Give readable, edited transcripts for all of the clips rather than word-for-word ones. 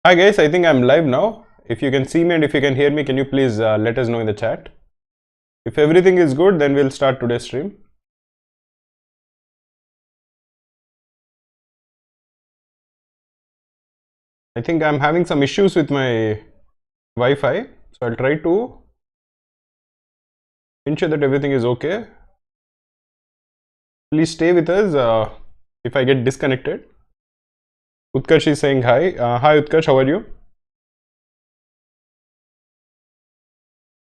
Hi guys, I think I'm live now. If you can see me and if you can hear me, can you please let us know in the chat? If everything is good, then we'll start today's stream. I think I'm having some issues with my Wi-Fi, so I'll try to ensure that everything is okay. Please stay with us if I get disconnected. Utkarsh is saying hi. Hi Utkarsh, how are you?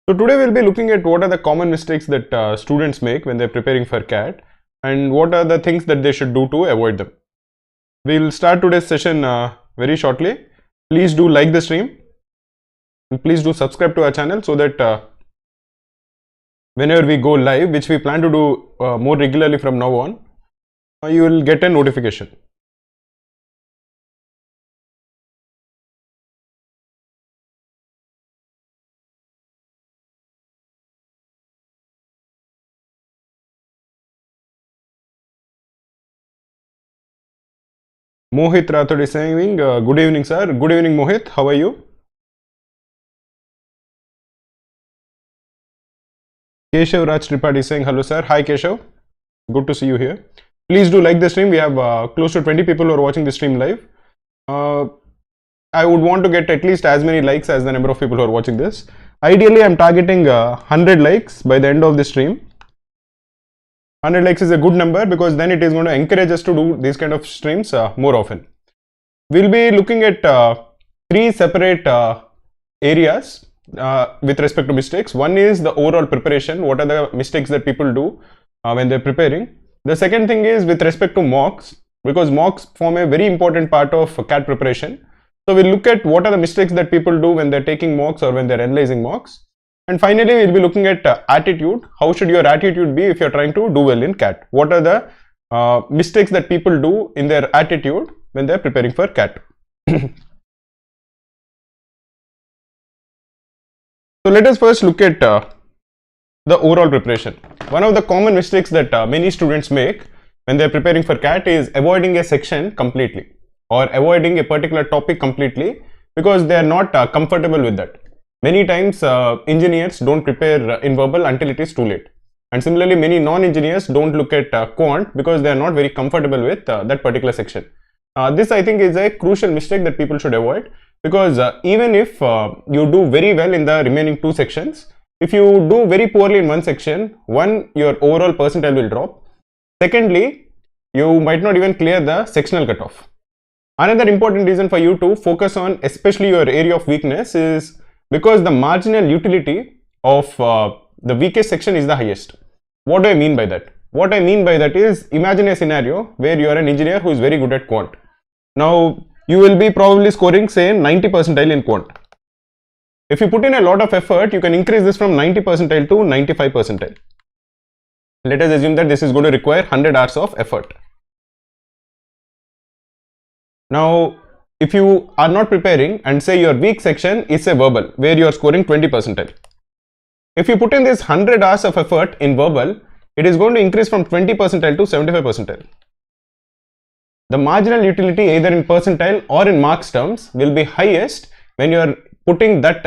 So today we'll be looking at what are the common mistakes that students make when they're preparing for CAT and what are the things that they should do to avoid them. We'll start today's session very shortly. Please do like the stream and please do subscribe to our channel so that whenever we go live, which we plan to do more regularly from now on, you will get a notification. Mohit Rathod is saying, good evening sir. Good evening Mohit, how are you? Keshav Raj Tripathi is saying, hello sir. Hi Keshav, good to see you here. Please do like the stream. We have close to 20 people who are watching the stream live. I would want to get at least as many likes as the number of people who are watching this. Ideally, I'm targeting 100 likes by the end of the stream. 100 likes is a good number because then it is going to encourage us to do these kind of streams more often. We'll be looking at three separate areas with respect to mistakes. One is the overall preparation. What are the mistakes that people do when they're preparing? The second thing is with respect to mocks, because mocks form a very important part of CAT preparation. So we'll look at what are the mistakes that people do when they're taking mocks or when they're analyzing mocks. And finally, we'll be looking at attitude. How should your attitude be if you're trying to do well in CAT? What are the mistakes that people do in their attitude when they're preparing for CAT? So let us first look at the overall preparation. One of the common mistakes that many students make when they're preparing for CAT is avoiding a section completely or avoiding a particular topic completely because they are not comfortable with that. Many times engineers don't prepare in verbal until it is too late. And similarly, many non-engineers don't look at quant because they are not very comfortable with that particular section. This I think is a crucial mistake that people should avoid because even if you do very well in the remaining two sections, if you do very poorly in one section, one, your overall percentile will drop. Secondly, you might not even clear the sectional cutoff. Another important reason for you to focus on especially your area of weakness is because the marginal utility of the weakest section is the highest. What do I mean by that? What I mean by that is, imagine a scenario where you are an engineer who is very good at quant. Now, you will be probably scoring say 90 percentile in quant. If you put in a lot of effort, you can increase this from 90 percentile to 95 percentile. Let us assume that this is going to require 100 hours of effort. Now, if you are not preparing and say your weak section is a verbal where you are scoring 20 percentile. If you put in this 100 hours of effort in verbal, it is going to increase from 20 percentile to 75 percentile. The marginal utility either in percentile or in marks terms will be highest when you are putting that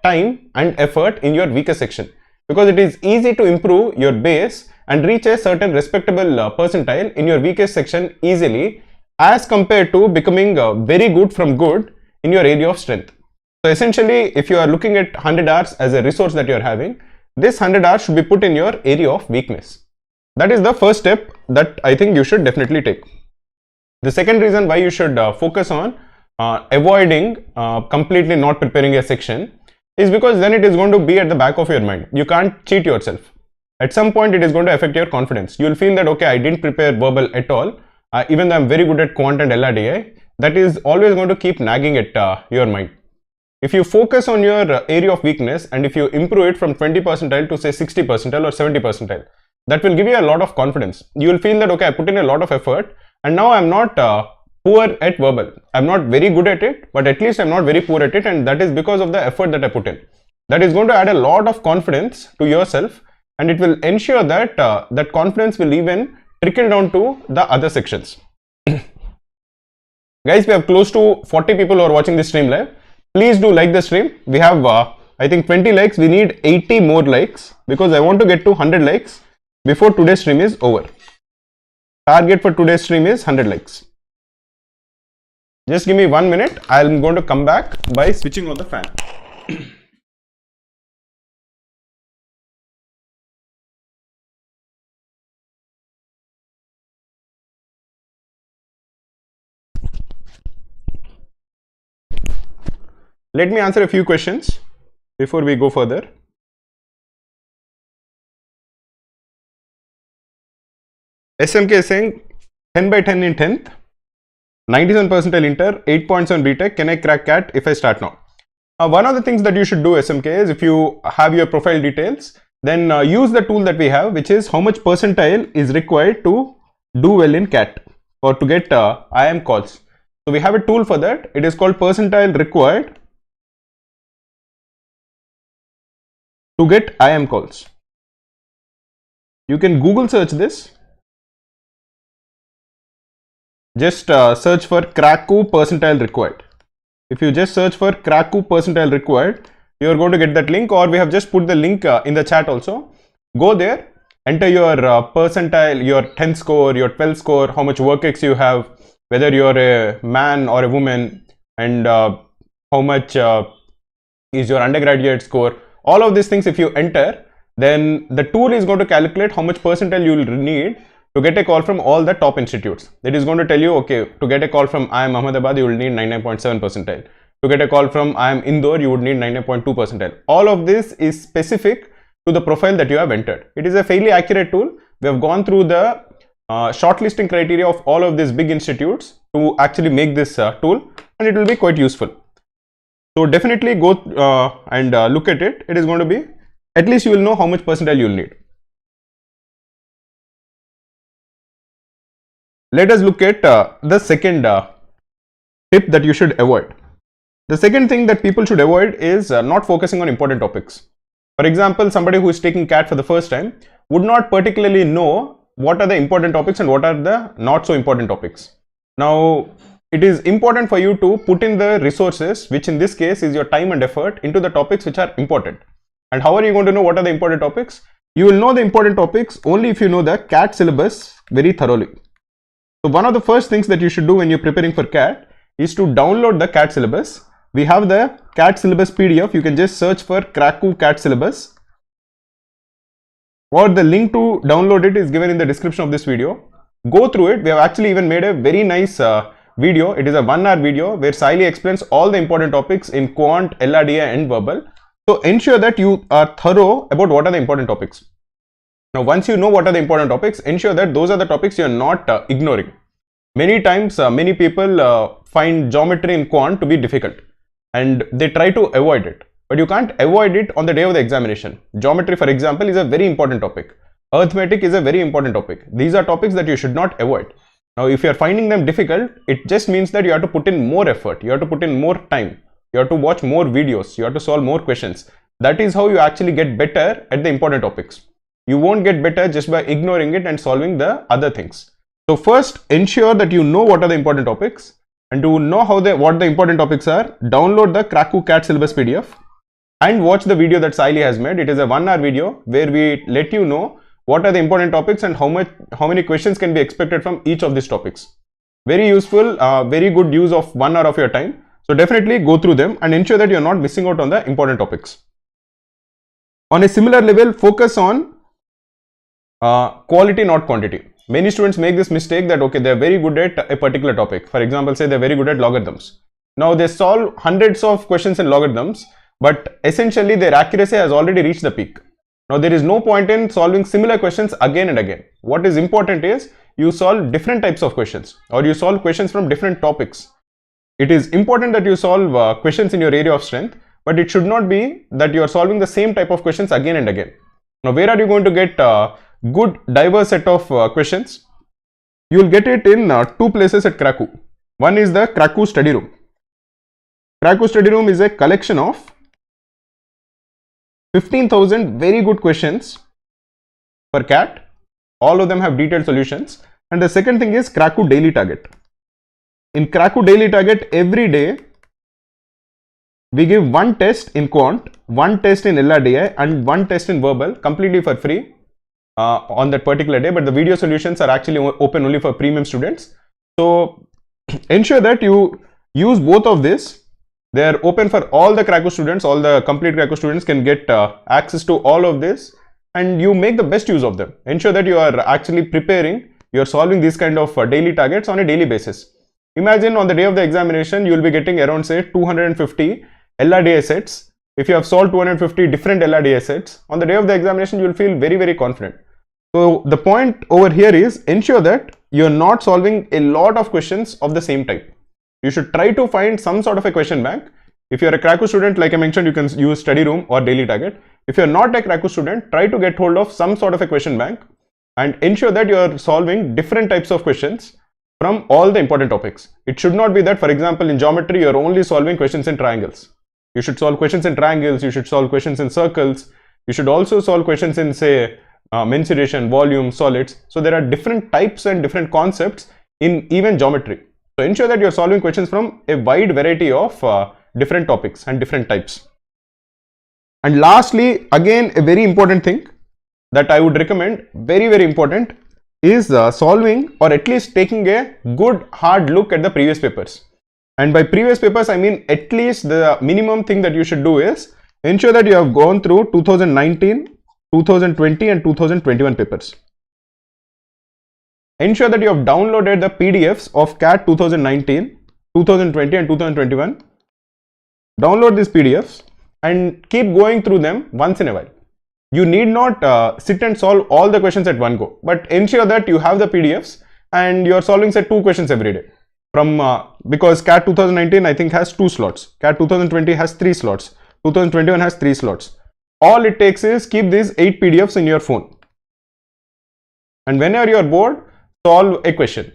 time and effort in your weaker section because it is easy to improve your base and reach a certain respectable percentile in your weakest section easily as compared to becoming very good from good in your area of strength. So essentially, if you are looking at 100 hours as a resource that you are having, this 100 hours should be put in your area of weakness. That is the first step that I think you should definitely take. The second reason why you should focus on avoiding completely not preparing a section is because then it is going to be at the back of your mind. You can't cheat yourself. At some point, it is going to affect your confidence. You will feel that, okay, I didn't prepare verbal at all. Even though I'm very good at quant and LRDI, that is always going to keep nagging at your mind. If you focus on your area of weakness and if you improve it from 20 percentile to say 60 percentile or 70 percentile, that will give you a lot of confidence. You will feel that, okay, I put in a lot of effort and now I'm not poor at verbal. I'm not very good at it, but at least I'm not very poor at it, and that is because of the effort that I put in. That is going to add a lot of confidence to yourself and it will ensure that that confidence will even trickle down to the other sections. Guys, we have close to 40 people who are watching this stream live. Please do like the stream. We have I think 20 likes. We need 80 more likes because I want to get to 100 likes before today's stream is over. Target for today's stream is 100 likes. Just give me 1 minute. I'm going to come back by switching on the fan. Let me answer a few questions before we go further. SMK is saying 10 by 10 in 10th, 97 percentile inter, 8.7 BTech. Can I crack CAT if I start now? One of the things that you should do, SMK, is if you have your profile details, then use the tool that we have, which is how much percentile is required to do well in CAT or to get IIM calls. So we have a tool for that. It is called percentile required to get IIM calls. You can Google search this. Just search for Cracku percentile required. If you just search for Cracku percentile required, you are going to get that link, or we have just put the link in the chat also. Go there, enter your percentile, your 10th score, your 12th score, how much work X you have, whether you are a man or a woman, and how much is your undergraduate score. All of these things, if you enter, then the tool is going to calculate how much percentile you will need to get a call from all the top institutes. It is going to tell you, okay, to get a call from IIM Ahmedabad, you will need 99.7 percentile. To get a call from IIM Indore, you would need 99.2 percentile. All of this is specific to the profile that you have entered. It is a fairly accurate tool. We have gone through the shortlisting criteria of all of these big institutes to actually make this tool, and it will be quite useful. So definitely go and look at it. It is going to be, at least you will know how much percentile you will need. Let us look at the second tip that you should avoid. The second thing that people should avoid is not focusing on important topics. For example, somebody who is taking CAT for the first time would not particularly know what are the important topics and what are the not so important topics. Now, it is important for you to put in the resources, which in this case is your time and effort, into the topics which are important. And how are you going to know what are the important topics? You will know the important topics only if you know the CAT syllabus very thoroughly. So one of the first things that you should do when you're preparing for CAT is to download the CAT syllabus. We have the CAT syllabus PDF. You can just search for Cracku CAT syllabus, or the link to download it is given in the description of this video. Go through it. We have actually even made a very nice video. It is a 1-hour video where Saili explains all the important topics in quant, LRDA and verbal. So ensure that you are thorough about what are the important topics. Now, once you know what are the important topics, ensure that those are the topics you are not ignoring. Many times, many people find geometry in quant to be difficult and they try to avoid it. But you can't avoid it on the day of the examination. Geometry, for example, is a very important topic. Arithmetic is a very important topic. These are topics that you should not avoid. Now, if you are finding them difficult, it just means that you have to put in more effort. You have to put in more time. You have to watch more videos. You have to solve more questions. That is how you actually get better at the important topics. You won't get better just by ignoring it and solving the other things. So first, ensure that you know what are the important topics, and to know what the important topics are, download the Cracku CAT syllabus PDF and watch the video that Saili has made. It is a 1-hour video where we let you know what are the important topics and how many questions can be expected from each of these topics. Very useful, very good use of 1 hour of your time. So definitely go through them and ensure that you are not missing out on the important topics. On a similar level, focus on quality, not quantity. Many students make this mistake that, okay, they are very good at a particular topic. For example, say they are very good at logarithms. Now they solve hundreds of questions in logarithms, but essentially their accuracy has already reached the peak. Now there is no point in solving similar questions again and again. What is important is you solve different types of questions, or you solve questions from different topics. It is important that you solve questions in your area of strength, but it should not be that you are solving the same type of questions again and again. Now where are you going to get good diverse set of questions? You will get it in two places at Cracku. One is the Cracku study room. Cracku study room is a collection of 15,000 very good questions for CAT. All of them have detailed solutions. And the second thing is Cracku daily target. in Cracku daily target, every day we give one test in quant, one test in LRDI, and one test in verbal completely for free on that particular day. But the video solutions are actually open only for premium students. So ensure that you use both of this. They are open for all the Cracku students. All the complete Cracku students can get access to all of this, and you make the best use of them. Ensure that you are actually preparing, you are solving these kind of daily targets on a daily basis. Imagine on the day of the examination, you will be getting around say 250 LRDI sets. If you have solved 250 different LRDI sets, on the day of the examination, you will feel very, very confident. So the point over here is ensure that you are not solving a lot of questions of the same type. You should try to find some sort of a question bank. If you are a Cracku student, like I mentioned, you can use study room or daily target. If you are not a Cracku student, try to get hold of some sort of a question bank and ensure that you are solving different types of questions from all the important topics. It should not be that, for example, in geometry, you are only solving questions in triangles. You should solve questions in triangles, you should solve questions in circles, you should also solve questions in say mensuration, volume, solids. So there are different types and different concepts in even geometry. So ensure that you are solving questions from a wide variety of different topics and different types. And lastly, again, a very important thing that I would recommend, very, very important, is solving or at least taking a good hard look at the previous papers. And by previous papers, I mean at least the minimum thing that you should do is ensure that you have gone through 2019, 2020 and 2021 papers. Ensure that you have downloaded the PDFs of CAT 2019, 2020 and 2021. Download these PDFs and keep going through them once in a while. You need not sit and solve all the questions at one go, but ensure that you have the PDFs and you are solving say 2 questions every day. From because CAT 2019 I think has 2 slots, CAT 2020 has 3 slots, 2021 has 3 slots. All it takes is keep these 8 PDFs in your phone, and whenever you are bored, solve a question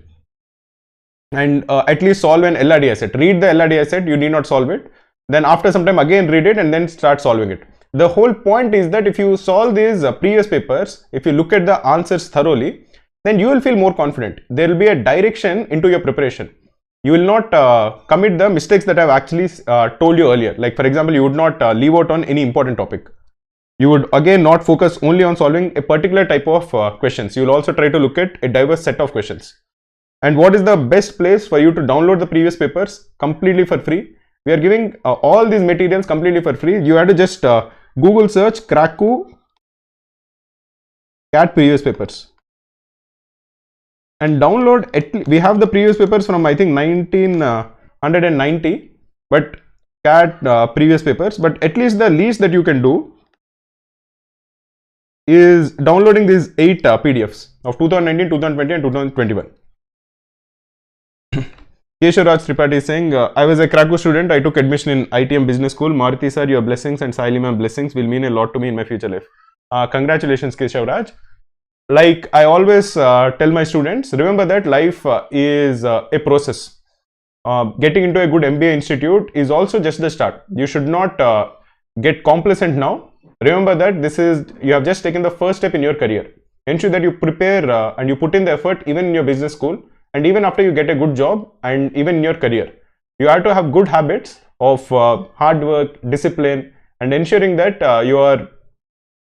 and at least solve an LRDI set. Read the LRDI set, you need not solve it. Then after some time again read it and then start solving it. The whole point is that if you solve these previous papers, if you look at the answers thoroughly, then you will feel more confident. There will be a direction into your preparation. You will not commit the mistakes that I have actually told you earlier. Like for example, you would not leave out on any important topic. You would again not focus only on solving a particular type of questions. You will also try to look at a diverse set of questions. And what is the best place for you to download the previous papers completely for free? We are giving all these materials completely for free. You have to just Google search Cracku CAT previous papers and download we have the previous papers from I think 1990, but CAT previous papers, but at least the least that you can do is downloading these 8 PDFs of 2019, 2020 and 2021. Keshavraj Tripathi is saying, I was a Cracku student. I took admission in ITM Business School. Maruti Sir, your blessings and IIMA blessings will mean a lot to me in my future life. Congratulations, Keshavraj. Like I always tell my students, remember that life is a process. Getting into a good MBA institute is also just the start. You should not get complacent now. Remember that you have just taken the first step in your career. Ensure that you prepare and you put in the effort even in your business school. And even after you get a good job and even in your career, you have to have good habits of hard work, discipline, and ensuring that you are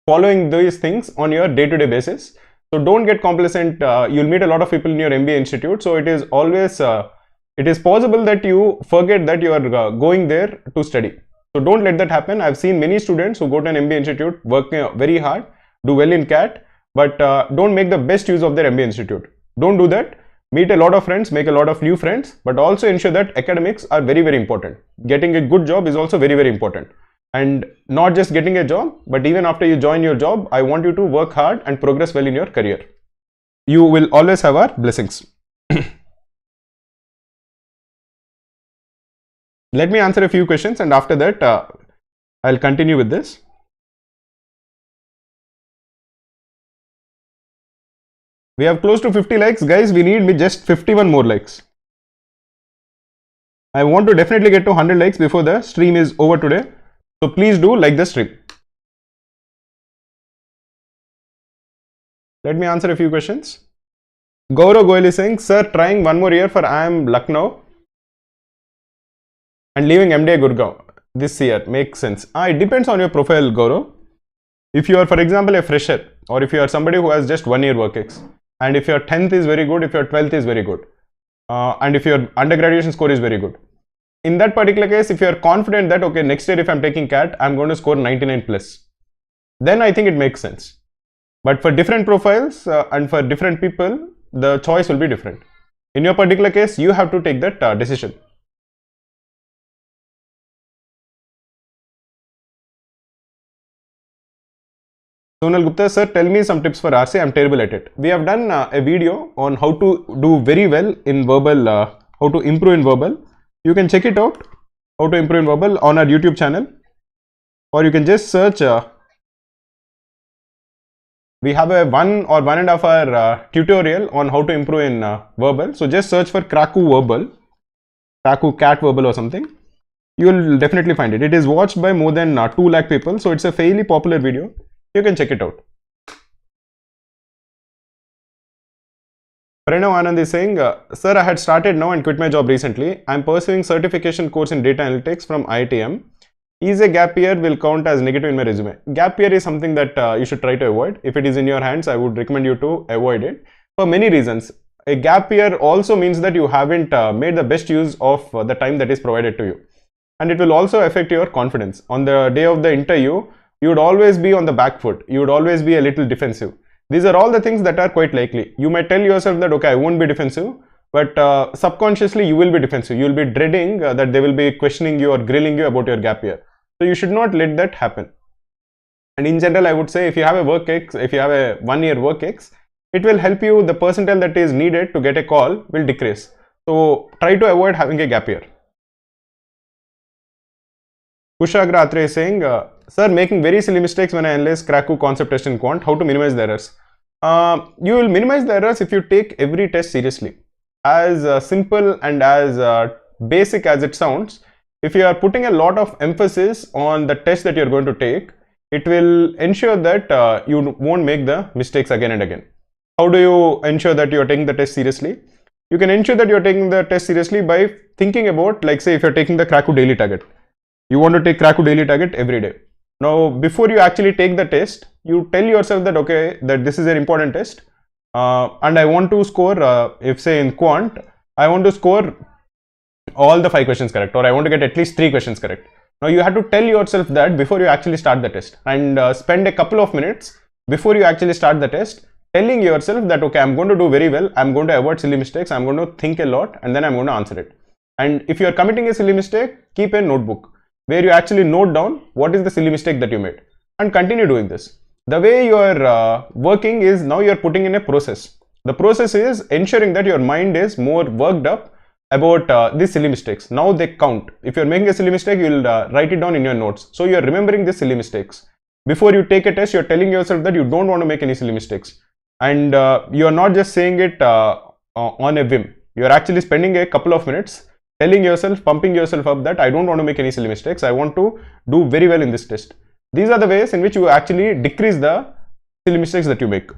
following these things on your day-to-day basis. So don't get complacent. You'll meet a lot of people in your MBA institute. So it is always, it is possible that you forget that you are going there to study. So don't let that happen. I've seen many students who go to an MBA institute, work very hard, do well in CAT, but don't make the best use of their MBA institute. Don't do that. Meet a lot of friends, make a lot of new friends, but also ensure that academics are very, very important. Getting a good job is also very, very important. And not just getting a job, but even after you join your job, I want you to work hard and progress well in your career. You will always have our blessings. Let me answer a few questions and after that, I'll continue with this. We have close to 50 likes, guys. We need just 51 more likes. I want to definitely get to 100 likes before the stream is over today. So please do like the stream. Let me answer a few questions. Gaurav Goyal is saying, sir, trying one more year for IIM Lucknow. and leaving MDA Gurgaon this year makes sense. It depends on your profile, Gaurav. If you are, for example, a fresher, or if you are somebody who has just 1 year work ex, and if your 10th is very good, if your 12th is very good, and if your undergraduation score is very good, in that particular case, if you are confident that, okay, next year if I'm taking CAT, I'm going to score 99 plus, then I think it makes sense. But for different profiles and for different people, the choice will be different. In your particular case, you have to take that decision. Sonal Gupta, sir, tell me some tips for RC. I'm terrible at it. We have done a video on how to do very well in verbal, how to improve in verbal. You can check it out, how to improve in verbal, on our YouTube channel, or you can just search. We have a 1 or 1.5 hour tutorial on how to improve in verbal. So just search for Cracku verbal, Cracku cat verbal or something. You will definitely find it. It is watched by more than 2 lakh people. So it's a fairly popular video. You can check it out. Pranav Anand is saying, sir, I had started now and quit my job recently. I'm pursuing certification course in data analytics from IIM. Is a gap year will count as negative in my resume? Gap year is something that you should try to avoid. If it is in your hands, I would recommend you to avoid it for many reasons. A gap year also means that you haven't made the best use of the time that is provided to you. And it will also affect your confidence. On the day of the interview, you would always be on the back foot. You would always be a little defensive. These are all the things that are quite likely. You might tell yourself that, okay, I won't be defensive, but subconsciously you will be defensive. You will be dreading that they will be questioning you or grilling you about your gap year. So you should not let that happen. And in general, I would say if you have a work ex, if you have a 1 year work ex, it will help you. The percentile that is needed to get a call will decrease. So try to avoid having a gap year. Kushagra Atre is saying, sir, making very silly mistakes when I analyze Cracku concept test in quant. How to minimize the errors? You will minimize the errors if you take every test seriously. As simple and as basic as it sounds, if you are putting a lot of emphasis on the test that you are going to take, it will ensure that you won't make the mistakes again and again. How do you ensure that you are taking the test seriously? You can ensure that you are taking the test seriously by thinking about, like, say, if you are taking the Cracku daily target. You want to take Cracku daily target every day. Now, before you actually take the test, you tell yourself that, okay, that this is an important test and I want to score, if say in quant, I want to score all the 5 questions correct, or I want to get at least 3 questions correct. Now, you have to tell yourself that before you actually start the test, and spend a couple of minutes before you actually start the test telling yourself that, okay, I'm going to do very well, I'm going to avoid silly mistakes, I'm going to think a lot, and then I'm going to answer it. And if you are committing a silly mistake, keep a notebook where you actually note down what is the silly mistake that you made and continue doing this. The way you are working is now you are putting in a process. The process is ensuring that your mind is more worked up about these silly mistakes. Now they count. If you are making a silly mistake, you will write it down in your notes. So you are remembering these silly mistakes. Before you take a test, you are telling yourself that you don't want to make any silly mistakes. And you are not just saying it on a whim. You are actually spending a couple of minutes telling yourself, pumping yourself up that I don't want to make any silly mistakes. I want to do very well in this test. These are the ways in which you actually decrease the silly mistakes that you make.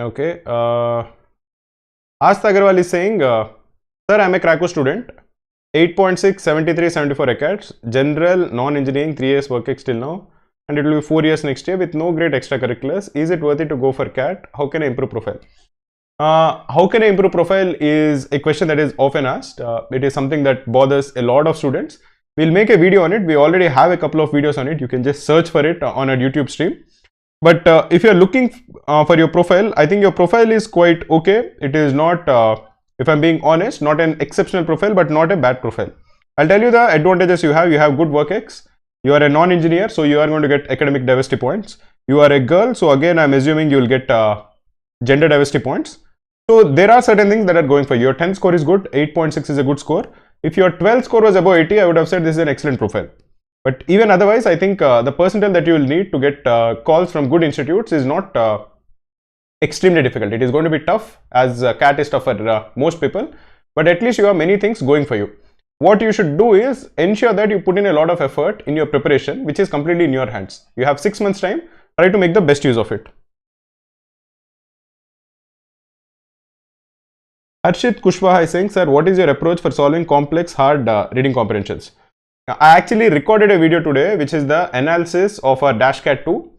Okay. Asta Agarwal is saying, sir, I'm a Cracku student. 8.6, 73, 74 ACATS, general, non-engineering, 3 years work ex till now, and it will be 4 years next year with no great extracurriculars. Is it worth it to go for CAT? How can I improve profile? How can I improve profile is a question that is often asked. It is something that bothers a lot of students. We'll make a video on it. We already have a couple of videos on it. You can just search for it on our YouTube stream. But if you're looking for your profile, I think your profile is quite okay. It is not, if I'm being honest, not an exceptional profile, but not a bad profile. I'll tell you the advantages you have. You have good work ex. You are a non-engineer, so you are going to get academic diversity points. You are a girl, so again, I'm assuming you will get gender diversity points. So there are certain things that are going for you. Your 10th score is good, 8.6 is a good score. If your 12th score was above 80, I would have said this is an excellent profile. But even otherwise, I think the percentile that you will need to get calls from good institutes is not extremely difficult. It is going to be tough, as CAT is tough for most people, but at least you have many things going for you. What you should do is ensure that you put in a lot of effort in your preparation, which is completely in your hands. You have 6 months time, try to make the best use of it. Harshit Kushwaha is saying, sir, what is your approach for solving complex, hard reading comprehensions? I actually recorded a video today, which is the analysis of our Dash Cat 2.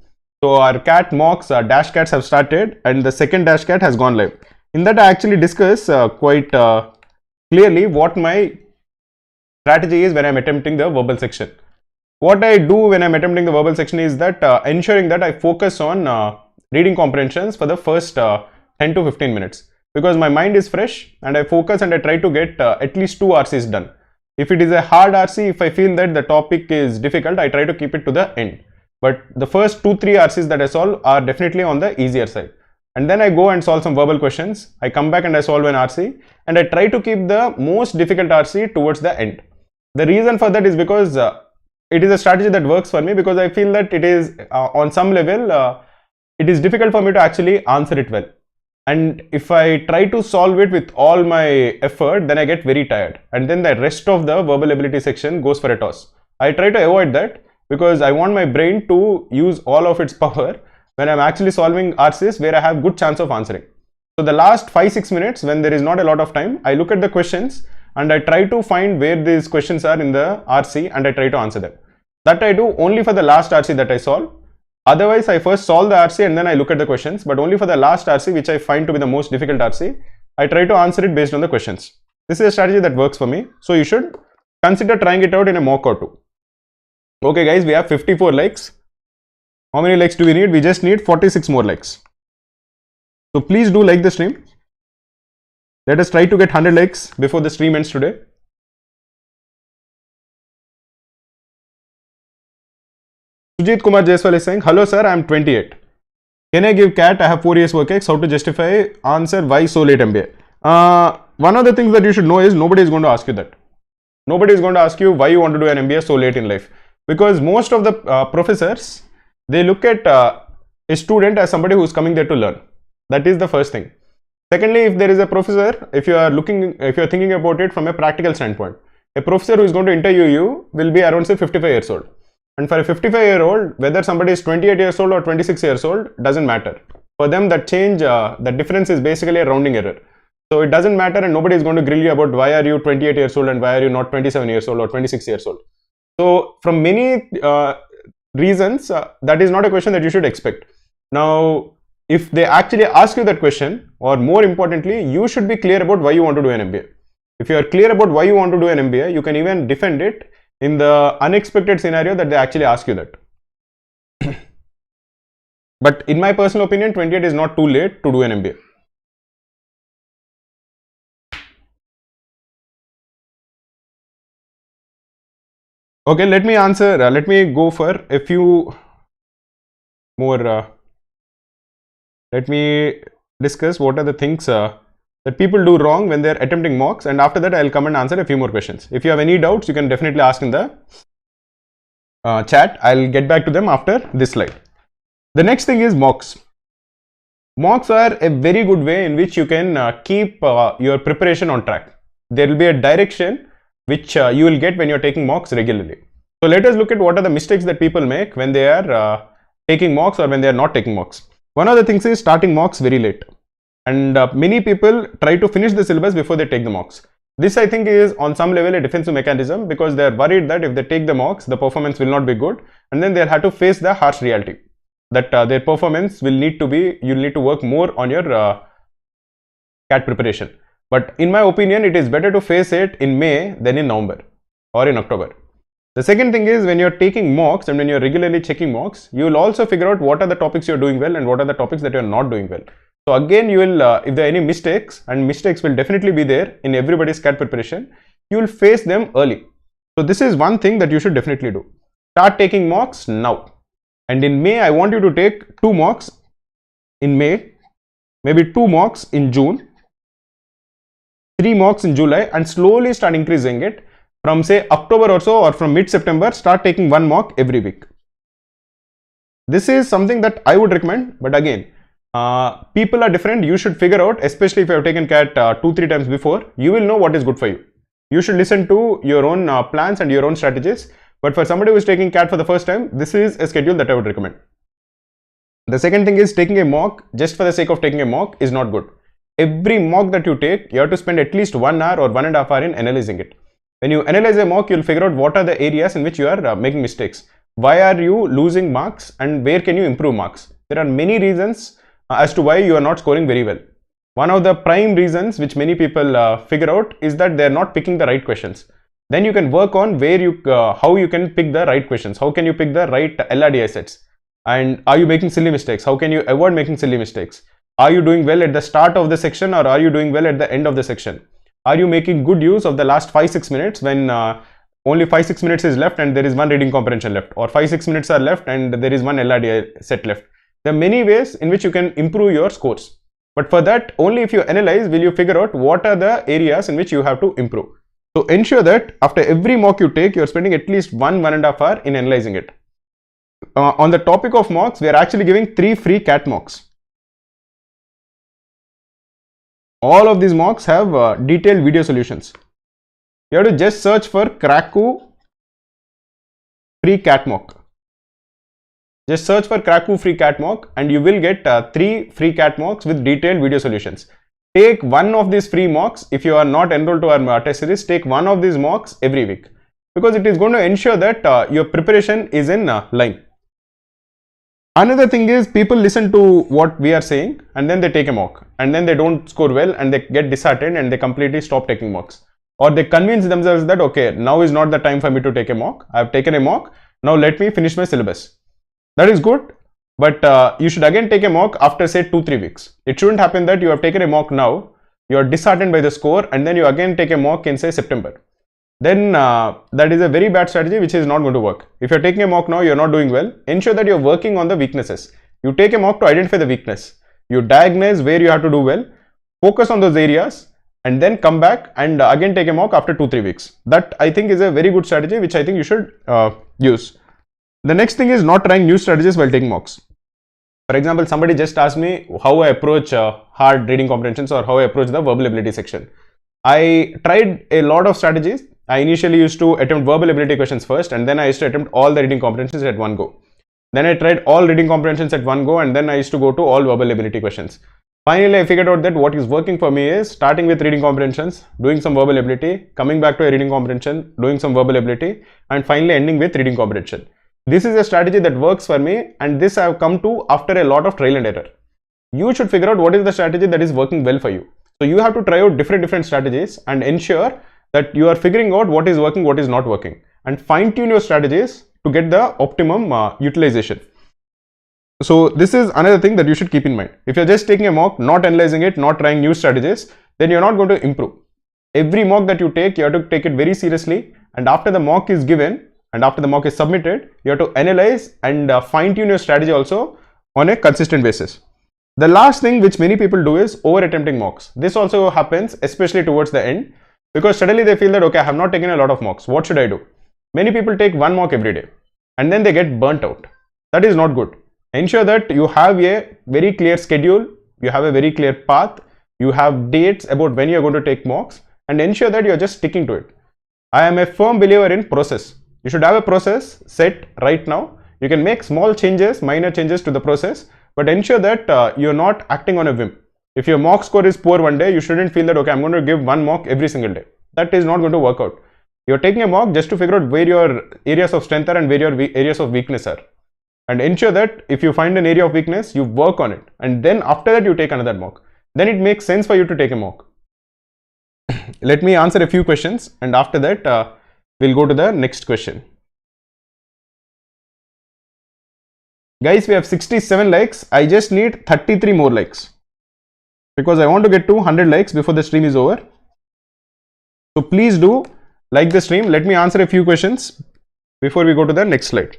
So our CAT mocks, Dash Cats have started, and the second Dash Cat has gone live. In that, I actually discuss quite clearly what my strategy is when I'm attempting the verbal section. What I do when I'm attempting the verbal section is that ensuring that I focus on reading comprehensions for the first 10 to 15 minutes. Because my mind is fresh and I focus and I try to get at least 2 RCs done. If it is a hard RC, if I feel that the topic is difficult, I try to keep it to the end. But the first 2-3 RCs that I solve are definitely on the easier side. And then I go and solve some verbal questions. I come back and I solve an RC, and I try to keep the most difficult RC towards the end. The reason for that is because it is a strategy that works for me, because I feel that it is on some level, it is difficult for me to actually answer it well. And if I try to solve it with all my effort, then I get very tired. And then the rest of the verbal ability section goes for a toss. I try to avoid that because I want my brain to use all of its power when I'm actually solving RCs where I have good chance of answering. So the last 5-6 minutes, when there is not a lot of time, I look at the questions and I try to find where these questions are in the RC and I try to answer them. That I do only for the last RC that I solve. Otherwise, I first solve the RC and then I look at the questions, but only for the last RC, which I find to be the most difficult RC, I try to answer it based on the questions. This is a strategy that works for me. So you should consider trying it out in a mock or two. Okay guys, we have 54 likes. How many likes do we need? We just need 46 more likes. So please do like the stream. Let us try to get 100 likes before the stream ends today. Sujit Kumar Jaiswal is saying, hello sir, I am 28. Can I give CAT? I have 4 years work ex. How to justify? Answer, why so late MBA? One of the things that you should know is nobody is going to ask you that. Nobody is going to ask you why you want to do an MBA so late in life. Because most of the professors, they look at a student as somebody who is coming there to learn. That is the first thing. Secondly, if there is a professor, if you are thinking about it from a practical standpoint, a professor who is going to interview you will be around say 55 years old. And for a 55-year-old, whether somebody is 28 years old or 26 years old, doesn't matter. For them, that change, the difference is basically a rounding error. So it doesn't matter, and nobody is going to grill you about why are you 28 years old and why are you not 27 years old or 26 years old. So from many reasons, that is not a question that you should expect. Now, if they actually ask you that question, or more importantly, you should be clear about why you want to do an MBA. If you are clear about why you want to do an MBA, you can even defend it in the unexpected scenario that they actually ask you that. But in my personal opinion, 28 is not too late to do an MBA. Okay, let me answer, let me go for a few more, let me discuss what are the things that people do wrong when they're attempting mocks, and after that I'll come and answer a few more questions. If you have any doubts, you can definitely ask in the chat. I'll get back to them after this slide. The next thing is mocks. Mocks are a very good way in which you can keep your preparation on track. There will be a direction which you will get when you're taking mocks regularly. So let us look at what are the mistakes that people make when they are taking mocks or when they are not taking mocks. One of the things is starting mocks very late. And many people try to finish the syllabus before they take the mocks. This I think is on some level a defensive mechanism, because they are worried that if they take the mocks, the performance will not be good, and then they'll have to face the harsh reality that their performance will need to be, you'll need to work more on your CAT preparation. But in my opinion, it is better to face it in May than in November or in October. The second thing is, when you're taking mocks and when you're regularly checking mocks, you will also figure out what are the topics you're doing well and what are the topics that you're not doing well. So again, you will, if there are any mistakes, and mistakes will definitely be there in everybody's CAT preparation, you will face them early. So this is one thing that you should definitely do. Start taking mocks now. And in May, I want you to take 2 mocks in May, maybe 2 mocks in June, 3 mocks in July and slowly start increasing it from say October or so, or from mid-September, start taking 1 mock every week. This is something that I would recommend, but again, people are different. You should figure out, especially if you have taken CAT 2-3 times before, you will know what is good for you. You should listen to your own plans and your own strategies. But for somebody who is taking CAT for the first time, this is a schedule that I would recommend. The second thing is, taking a mock just for the sake of taking a mock is not good. Every mock that you take, you have to spend at least 1 hour or 1.5 hours in analyzing it. When you analyze a mock, you'll figure out what are the areas in which you are making mistakes. Why are you losing marks and where can you improve marks? There are many reasons as to why you are not scoring very well. One of the prime reasons which many people figure out is that they are not picking the right questions. Then you can work on where you how you can pick the right questions. How can you pick the right LRDI sets? And are you making silly mistakes? How can you avoid making silly mistakes? Are you doing well at the start of the section, or are you doing well at the end of the section? Are you making good use of the last 5-6 minutes when only 5-6 minutes is left and there is one reading comprehension left, or 5-6 minutes are left and there is one LRDI set left? There are many ways in which you can improve your scores. But for that, only if you analyze will you figure out what are the areas in which you have to improve. So ensure that after every mock you take, you are spending at least 1.5 hours in analyzing it. On the topic of mocks, we are actually giving 3 free CAT mocks. All of these mocks have detailed video solutions. You have to just search for Cracku free CAT mock. Just search for Cracku free CAT mock and you will get 3 free CAT mocks with detailed video solutions. Take one of these free mocks. If you are not enrolled to our test series, take one of these mocks every week, because it is going to ensure that your preparation is in line. Another thing is, people listen to what we are saying and then they take a mock and then they don't score well and they get disheartened and they completely stop taking mocks, or they convince themselves that okay, now is not the time for me to take a mock. I have taken a mock, now let me finish my syllabus. That is good, but you should again take a mock after say 2-3 weeks. It shouldn't happen that you have taken a mock now, you are disheartened by the score and then you again take a mock in say September. Then that is a very bad strategy which is not going to work. If you're taking a mock now, you're not doing well, ensure that you're working on the weaknesses. You take a mock to identify the weakness. You diagnose where you have to do well, focus on those areas, and then come back and again take a mock after 2-3 weeks. That I think is a very good strategy which I think you should use. The next thing is not trying new strategies while taking mocks. For example, somebody just asked me how I approach hard reading comprehensions or how I approach the verbal ability section. I tried a lot of strategies. I initially used to attempt verbal ability questions first, and then I used to attempt all the reading comprehensions at one go. Then I tried all reading comprehensions at one go, and then I used to go to all verbal ability questions. Finally, I figured out that what is working for me is starting with reading comprehensions, doing some verbal ability, coming back to a reading comprehension, doing some verbal ability, and finally ending with reading comprehension. This is a strategy that works for me, and this I have come to after a lot of trial and error. You should figure out what is the strategy that is working well for you. So you have to try out different strategies and ensure that you are figuring out what is working, what is not working, and fine tune your strategies to get the optimum utilization. So this is another thing that you should keep in mind. If you're just taking a mock, not analyzing it, not trying new strategies, then you're not going to improve. Every mock that you take, you have to take it very seriously, and after the mock is given and after the mock is submitted, you have to analyze and fine tune your strategy also on a consistent basis. The last thing which many people do is over attempting mocks. This also happens especially towards the end, because suddenly they feel that okay, I have not taken a lot of mocks, what should I do? Many people take one mock every day and then they get burnt out. That is not good. Ensure that you have a very clear schedule, you have a very clear path, you have dates about when you are going to take mocks, and ensure that you are just sticking to it. I am a firm believer in process. You should have a process set right now. You can make small changes, minor changes to the process, but ensure that you are not acting on a whim. If your mock score is poor one day, you shouldn't feel that okay, I'm going to give one mock every single day. That is not going to work out. You're taking a mock just to figure out where your areas of strength are and where your areas of weakness are. And ensure that if you find an area of weakness, you work on it. And then after that, you take another mock. Then it makes sense for you to take a mock. Let me answer a few questions. And after that, we'll go to the next question. Guys, we have 67 likes. I just need 33 more likes, because I want to get to 100 likes before the stream is over. So please do like the stream. Let me answer a few questions before we go to the next slide.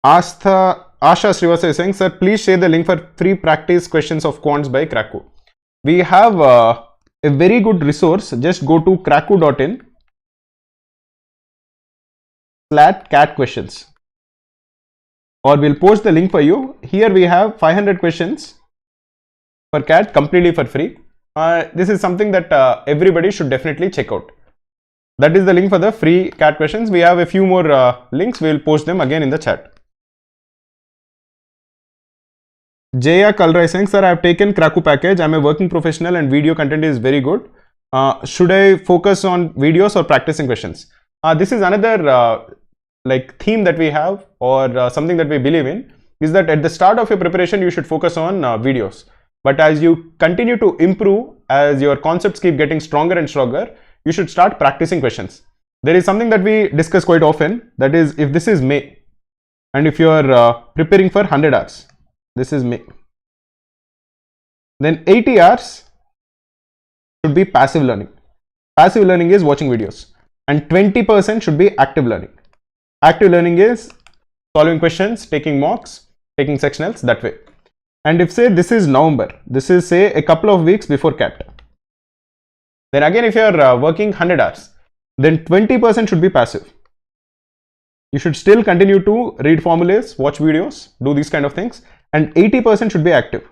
Asha Srivastava is saying, sir, please share the link for free practice questions of quants by Cracku. We have a very good resource. Just go to cracku.in/cat questions, or we'll post the link for you. Here we have 500 questions for cat completely for free. This is something that everybody should definitely check out. That is the link for the free cat questions. We have a few more links. We will post them again in the chat. Jaya Kalra is saying, sir, I have taken Cracku package. I am a working professional and video content is very good. Should I focus on videos or practicing questions? This is another like theme that we have, or something that we believe in, is that at the start of your preparation you should focus on videos. But as you continue to improve, as your concepts keep getting stronger and stronger, you should start practicing questions. There is something that we discuss quite often, that is, if this is May and if you are preparing for 100 hours, this is May, then 80 hours should be passive learning. Passive learning is watching videos, and 20% should be active learning. Active learning is solving questions, taking mocks, taking sectionals, that way. And if say this is November, this is say a couple of weeks before CAT, then again if you are working 100 hours, then 20% should be passive. You should still continue to read formulas, watch videos, do these kind of things, and 80% should be active,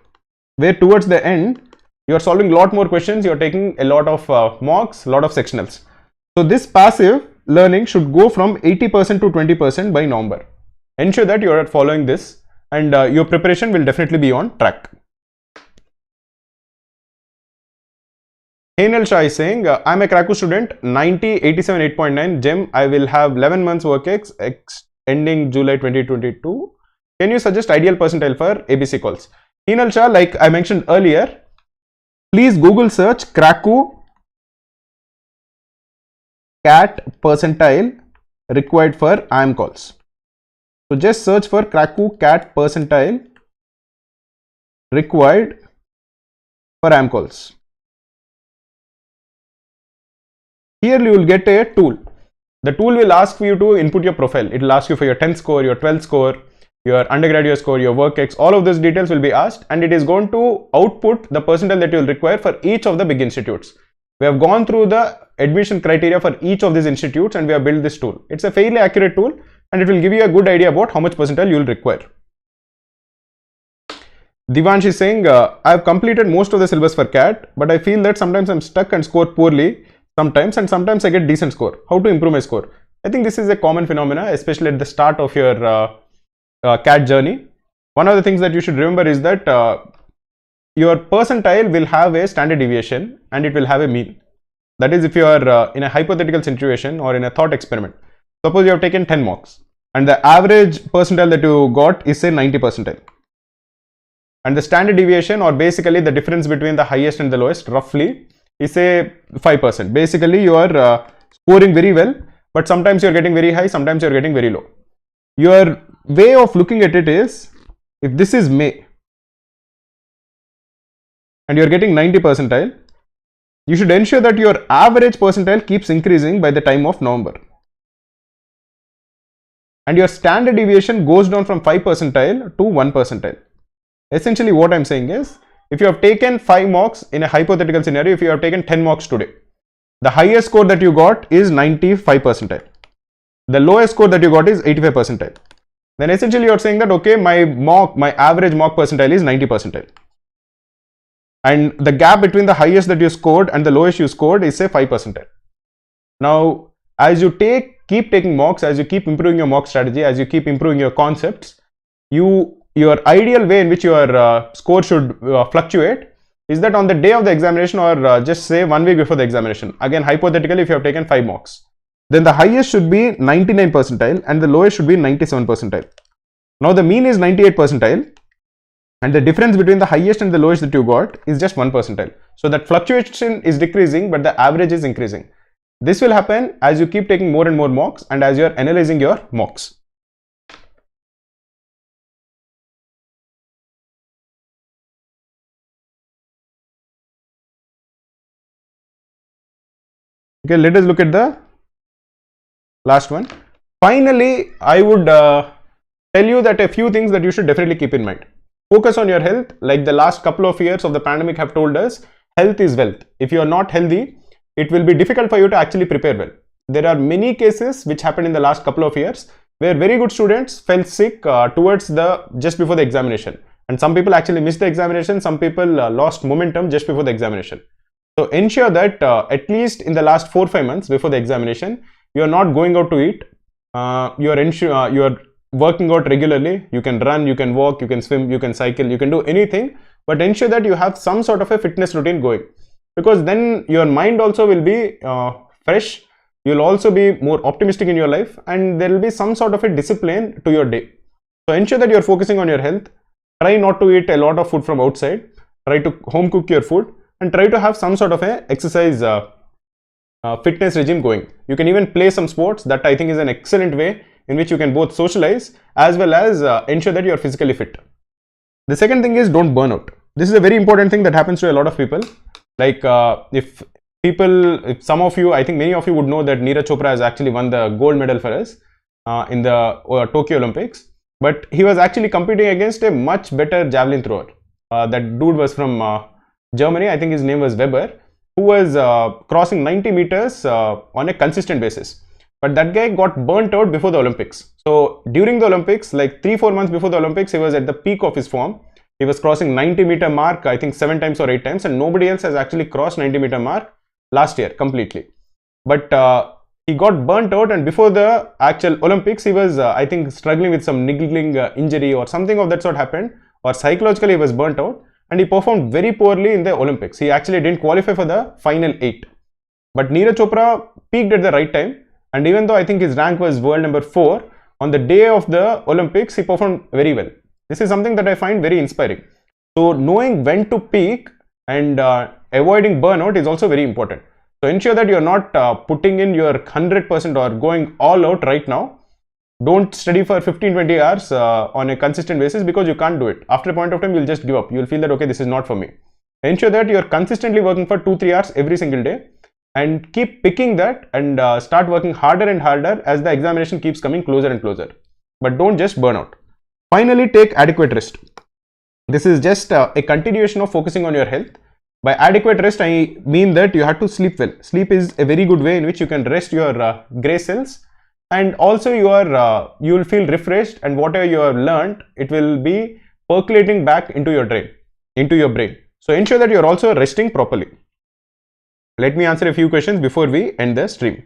where towards the end you are solving a lot more questions, you are taking a lot of mocks, a lot of sectionals. So this passive learning should go from 80% to 20% by November. Ensure that you are following this, and your preparation will definitely be on track. Henel Shah is saying, I'm a Cracku student, 90, 87, 8.9, GEM. I will have 11 months work ex ending July 2022. Can you suggest ideal percentile for ABC calls? Henel Shah, like I mentioned earlier, please Google search Cracku cat percentile required for IIM calls. So just search for Cracku cat percentile required for IIM calls. Here you will get a tool. The tool will ask you to input your profile. It will ask you for your 10th score, your 12th score, your undergraduate score, your work ex, all of those details will be asked, and it is going to output the percentile that you will require for each of the big institutes. We have gone through the admission criteria for each of these institutes and we have built this tool. It's a fairly accurate tool and it will give you a good idea about how much percentile you will require. Divansh is saying, I have completed most of the syllabus for CAT, but I feel that sometimes I'm stuck and score poorly sometimes, and sometimes I get decent score. How to improve my score? I think this is a common phenomena, especially at the start of your CAT journey. One of the things that you should remember is that your percentile will have a standard deviation and it will have a mean. That is, if you are in a hypothetical situation or in a thought experiment. Suppose you have taken 10 mocks and the average percentile that you got is say 90 percentile. And the standard deviation, or basically the difference between the highest and the lowest, roughly is say 5%. Basically you are scoring very well, but sometimes you are getting very high, sometimes you are getting very low. Your way of looking at it is, if this is May and you are getting 90 percentile, you should ensure that your average percentile keeps increasing by the time of November. And your standard deviation goes down from 5 percentile to 1 percentile. Essentially what I am saying is, if you have taken 5 mocks in a hypothetical scenario, if you have taken 10 mocks today, the highest score that you got is 95 percentile. The lowest score that you got is 85 percentile. Then essentially you are saying that, okay, my average mock percentile is 90 percentile. And the gap between the highest that you scored and the lowest you scored is say 5 percentile. Now, as you keep taking mocks, as you keep improving your mock strategy, as you keep improving your concepts, your ideal way in which your score should fluctuate is that on the day of the examination, or just say 1 week before the examination, again hypothetically if you have taken 5 mocks, then the highest should be 99 percentile and the lowest should be 97 percentile. Now the mean is 98 percentile and the difference between the highest and the lowest that you got is just 1 percentile. So that fluctuation is decreasing but the average is increasing. This will happen as you keep taking more and more mocks and as you are analyzing your mocks. Okay, let us look at the last one. Finally, I would tell you that a few things that you should definitely keep in mind. Focus on your health. Like the last couple of years of the pandemic have told us, health is wealth. If you are not healthy, it will be difficult for you to actually prepare well. There are many cases which happened in the last couple of years where very good students fell sick just before the examination. And some people actually missed the examination. Some people lost momentum just before the examination. So ensure that at least in the last 4-5 months before the examination, you are not going out to eat. You are working out regularly. You can run, you can walk, you can swim, you can cycle, you can do anything, but ensure that you have some sort of a fitness routine going, because then your mind also will be fresh. You'll also be more optimistic in your life, and there will be some sort of a discipline to your day. So ensure that you're focusing on your health. Try not to eat a lot of food from outside. Try to home cook your food, and try to have some sort of a exercise fitness regime going. You can even play some sports. That I think is an excellent way in which you can both socialize as well as ensure that you are physically fit. The second thing is, don't burn out. This is a very important thing that happens to a lot of people. Like if some of you, I think many of you would know that Neeraj Chopra has actually won the gold medal for us in the Tokyo Olympics, but he was actually competing against a much better javelin thrower. That dude was from Germany. I think his name was Weber, who was crossing 90 meters on a consistent basis. But that guy got burnt out before the Olympics. So during the Olympics, like 3-4 months before the Olympics, he was at the peak of his form. He was crossing 90-meter mark, I think 7 times or 8 times, and nobody else has actually crossed 90-meter mark last year completely. But he got burnt out, and before the actual Olympics, he was, I think, struggling with some niggling injury or something of that sort happened, or psychologically he was burnt out, and he performed very poorly in the Olympics. He actually didn't qualify for the final 8. But Neeraj Chopra peaked at the right time. And even though I think his rank was world number 4, on the day of the Olympics, he performed very well. This is something that I find very inspiring. So knowing when to peak and avoiding burnout is also very important. So ensure that you're not putting in your 100% or going all out right now. Don't study for 15-20 hours on a consistent basis, because you can't do it. After a point of time, you'll just give up. You'll feel that, okay, this is not for me. Ensure that you're consistently working for 2-3 hours every single day, and keep picking that and start working harder and harder as the examination keeps coming closer and closer. But don't just burn out. Finally, take adequate rest. This is just a continuation of focusing on your health. By adequate rest, I mean that you have to sleep well. Sleep is a very good way in which you can rest your gray cells, and also you will feel refreshed, and whatever you have learned, it will be percolating back into your brain. So ensure that you're also resting properly. Let me answer a few questions before we end the stream.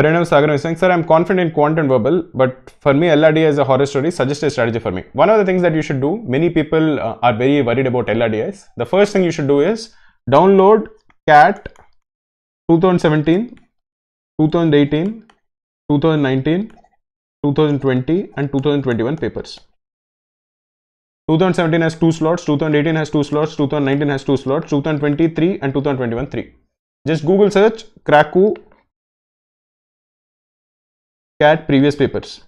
Pranav Sagar is saying, sir, I'm confident in quant and verbal, but for me, LRDI is a horror story. Suggest a strategy for me. One of the things that you should do, many people are very worried about LRDIs. The first thing you should do is download Cat 2017, 2018, 2019, 2020 and 2021 papers. 2017 has 2 slots, 2018 has 2 slots, 2019 has 2 slots, 2023 and 2021 3. Just Google search Cracku Cat previous papers.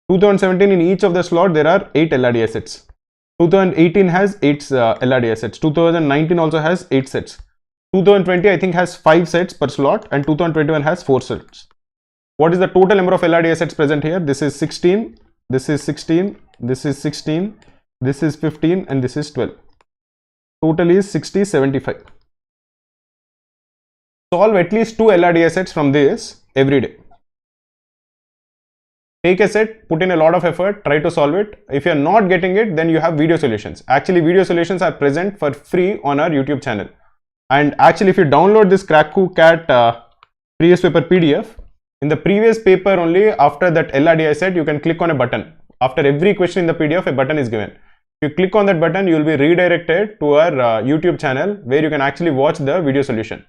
In 2017, in each of the slot there are 8 LRDI sets. 2018 has 8 LRDI sets. 2019 also has 8 sets. 2020 I think has 5 sets per slot, and 2021 has 4 sets. What is the total number of LRDI sets present here? This is 16, this is 16, this is 16, this is 15 and this is 12. Total is 60, 75. Solve at least 2 LRDI sets from this every day. Take a set, put in a lot of effort, try to solve it. If you are not getting it, then you have video solutions. Actually, video solutions are present for free on our YouTube channel. And actually, if you download this Cracku Cat previous paper PDF, in the previous paper only, after that LRDI set, you can click on a button. After every question in the PDF, a button is given. If you click on that button, you will be redirected to our YouTube channel where you can actually watch the video solution.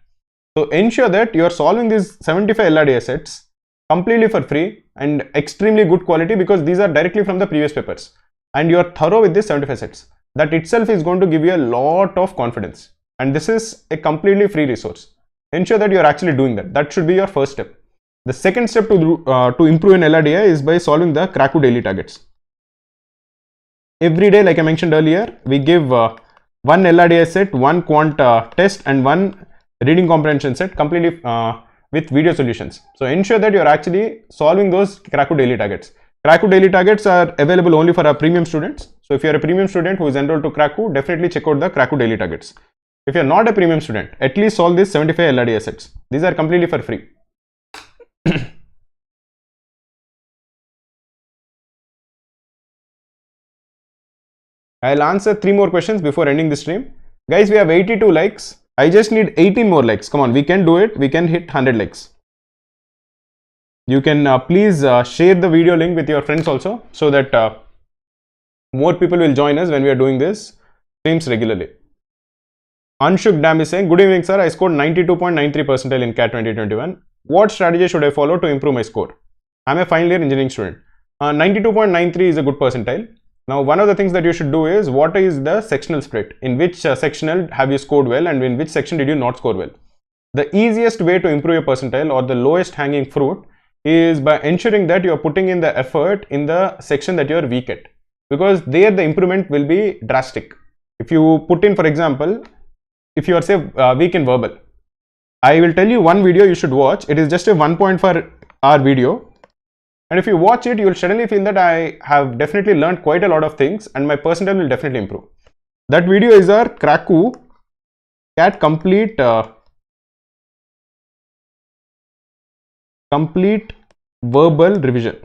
So ensure that you are solving these 75 LRDI sets completely for free and extremely good quality, because these are directly from the previous papers, and you are thorough with these 75 sets. That itself is going to give you a lot of confidence, and this is a completely free resource. ensure that you're actually doing that. That should be your first step. The second step to improve in LRDI is by solving the Cracku daily targets. Every day, like I mentioned earlier, we give one LRDI set, one quant test, and one reading comprehension set completely with video solutions. So ensure that you're actually solving those Cracku daily targets. Cracku daily targets are available only for our premium students. So if you're a premium student who is enrolled to Cracku, definitely check out the Cracku daily targets. If you're not a premium student, at least solve these 75 LRDI sets. These are completely for free. I'll answer 3 more questions before ending the stream. Guys, we have 82 likes. I just need 18 more likes. Come on, we can do it. We can hit 100 likes. You can please share the video link with your friends also, so that more people will join us when we are doing this streams regularly. Anshuk Dam is saying, good evening sir, I scored 92.93 percentile in CAT 2021. What strategy should I follow to improve my score? I'm a final year engineering student. 92.93 is a good percentile. Now, one of the things that you should do is, what is the sectional split? In which sectional have you scored well, and in which section did you not score well? The easiest way to improve your percentile, or the lowest hanging fruit, is by ensuring that you are putting in the effort in the section that you are weak at, because there the improvement will be drastic. If you put in, for example, if you are say weak in verbal, I will tell you one video you should watch. It is just a 1.4 hour video. And if you watch it, you will suddenly feel that I have definitely learned quite a lot of things and my percentile will definitely improve. That video is our Cracku Cat complete verbal revision.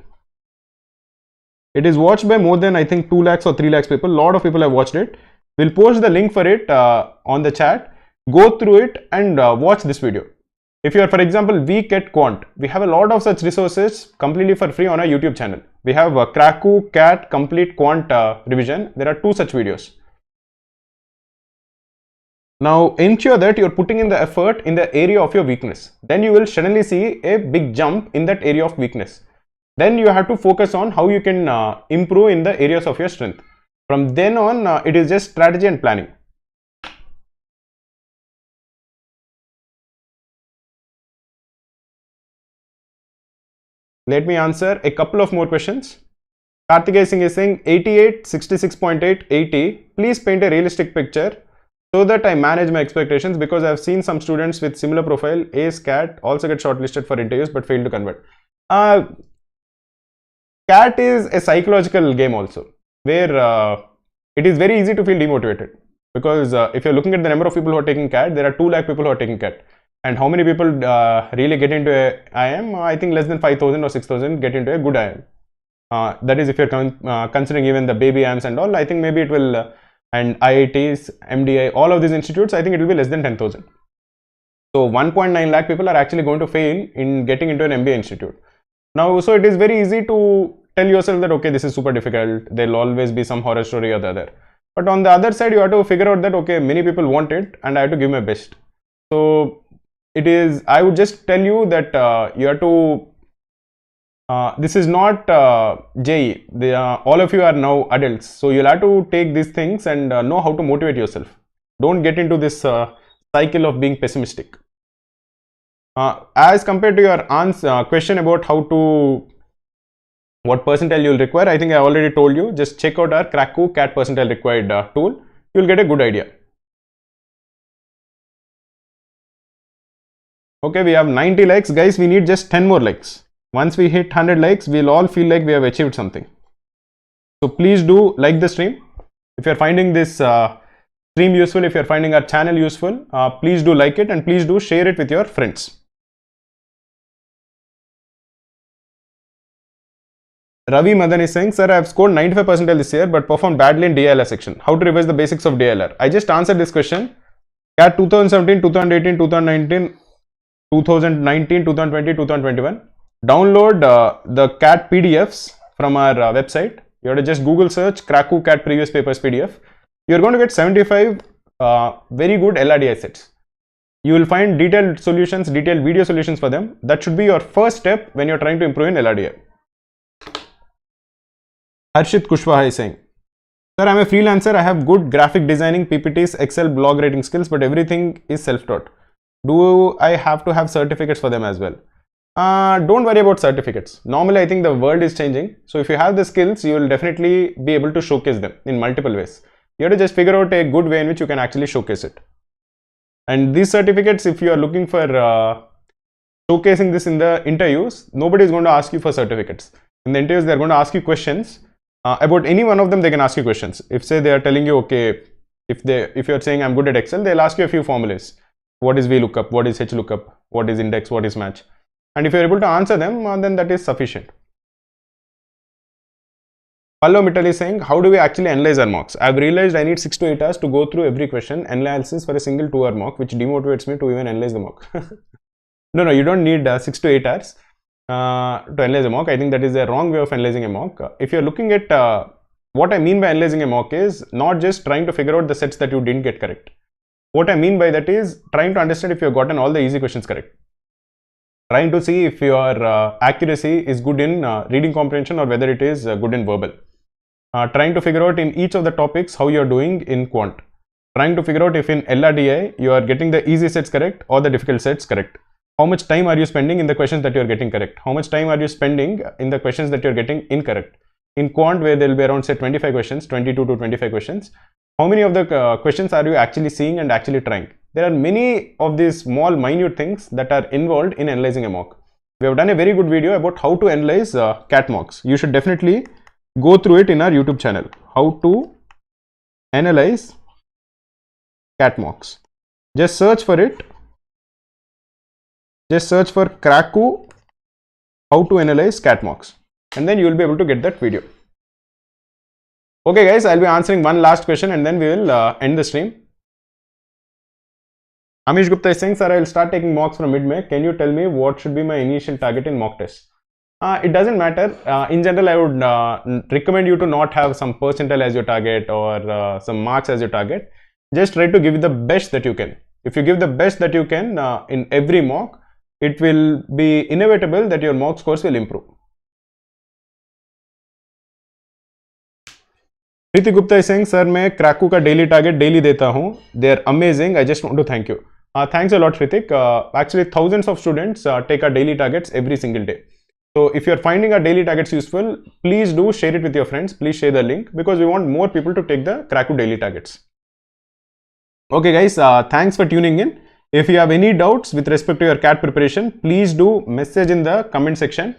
It is watched by more than, I think, 2 lakhs or 3 lakhs people. A lot of people have watched it. We'll post the link for it on the chat. Go through it and watch this video. If you are, for example, weak at quant, we have a lot of such resources completely for free on our YouTube channel. We have Cracku Cat complete quant revision. There are 2 such videos. Now ensure that you're putting in the effort in the area of your weakness. Then you will suddenly see a big jump in that area of weakness. Then you have to focus on how you can improve in the areas of your strength. From then on, it is just strategy and planning. Let me answer a couple of more questions. Karthikeya Singh is saying 88, 66.8, 80. Please paint a realistic picture so that I manage my expectations, because I have seen some students with similar profile, ACE, CAT, also get shortlisted for interviews but fail to convert. CAT is a psychological game also, where it is very easy to feel demotivated, because if you're looking at the number of people who are taking CAT, there are 2 lakh people who are taking CAT. And how many people really get into a IIM? I think less than 5,000 or 6,000 get into a good IIM. That is if you're considering even the baby IIMs and all. I think maybe it will, and IITs, MDI, all of these institutes, I think it will be less than 10,000. So 1.9 lakh people are actually going to fail in getting into an MBA institute. Now, so it is very easy to tell yourself that, okay, this is super difficult. There will always be some horror story or the other. But on the other side, you have to figure out that, okay, many people want it and I have to give my best. So it is, I would just tell you that you have to, this is not JE. All of you are now adults. So you'll have to take these things and know how to motivate yourself. Don't get into this cycle of being pessimistic. As compared to your question about what percentile you'll require, I think I already told you. Just check out our Cracku Cat percentile required tool. You'll get a good idea. Okay, we have 90 likes. Guys, we need just 10 more likes. Once we hit 100 likes, we'll all feel like we have achieved something. So please do like the stream. If you're finding this stream useful, if you're finding our channel useful, please do like it and please do share it with your friends. Ravi Madan is saying, sir, I have scored 95 percentile this year but performed badly in DILR section. How to revise the basics of DILR? I just answered this question. CAT 2017, 2018, 2019, 2019, 2020, 2021. Download the CAT PDFs from our website. You have to just Google search Cracku Cat previous papers PDF. You're going to get 75 very good LRDI sets. You will find detailed solutions, detailed video solutions for them. That should be your first step when you're trying to improve in LRDI. Harshit Kushwaha is saying, sir, I'm a freelancer. I have good graphic designing, PPTs, Excel, blog writing skills, but everything is self-taught. Do I have to have certificates for them as well? Don't worry about certificates. Normally, I think the world is changing. So if you have the skills, you will definitely be able to showcase them in multiple ways. You have to just figure out a good way in which you can actually showcase it. And these certificates, if you are looking for showcasing this in the interviews, nobody is going to ask you for certificates. In the interviews, they are going to ask you questions. About any one of them, they can ask you questions. If say they are telling you, okay, if you are saying I'm good at Excel, they'll ask you a few formulas. What is VLOOKUP? What is HLOOKUP? What is index? What is match? And if you're able to answer them, then that is sufficient. Pallav Mittal is saying, how do we actually analyze our mocks? I've realized I need 6 to 8 hours to go through every question analysis for a single 2-hour mock, which demotivates me to even analyze the mock. No, you don't need 6 to 8 hours to analyze a mock. I think that is a wrong way of analyzing a mock. If you're looking at what I mean by analyzing a mock is not just trying to figure out the sets that you didn't get correct. What I mean by that is trying to understand if you have gotten all the easy questions correct. Trying to see if your accuracy is good in reading comprehension or whether it is good in verbal. Trying to figure out in each of the topics how you are doing in quant. Trying to figure out if in LRDI you are getting the easy sets correct or the difficult sets correct. How much time are you spending in the questions that you are getting correct? How much time are you spending in the questions that you are getting incorrect? In quant, where there will be around say 25 questions, 22 to 25 questions, how many of the questions are you actually seeing and actually trying? There are many of these small minute things that are involved in analyzing a mock. We have done a very good video about how to analyze CAT mocks. You should definitely go through it in our YouTube channel. How to analyze CAT mocks. Just search for it. Just search for Cracku, how to analyze CAT mocks, and then you will be able to get that video. Okay guys, I'll be answering one last question and then we will end the stream. Amish Gupta is saying, sir, I will start taking mocks from mid-May. Can you tell me what should be my initial target in mock tests? It doesn't matter. In general, I would recommend you to not have some percentile as your target or some marks as your target. Just try to give the best that you can. If you give the best that you can in every mock, it will be inevitable that your mock scores will improve. Priti Gupta is saying, sir, मैं Cracku का daily target daily देता हूँ. They are amazing. I just want to thank you. Thanks a lot, Pritik. Actually, thousands of students take our daily targets every single day. So if you are finding our daily targets useful, please do share it with your friends. Please share the link because we want more people to take the Cracku daily targets. Okay guys, thanks for tuning in. If you have any doubts with respect to your CAT preparation, please do message in the comment section.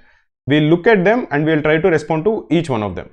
We'll look at them and we'll try to respond to each one of them.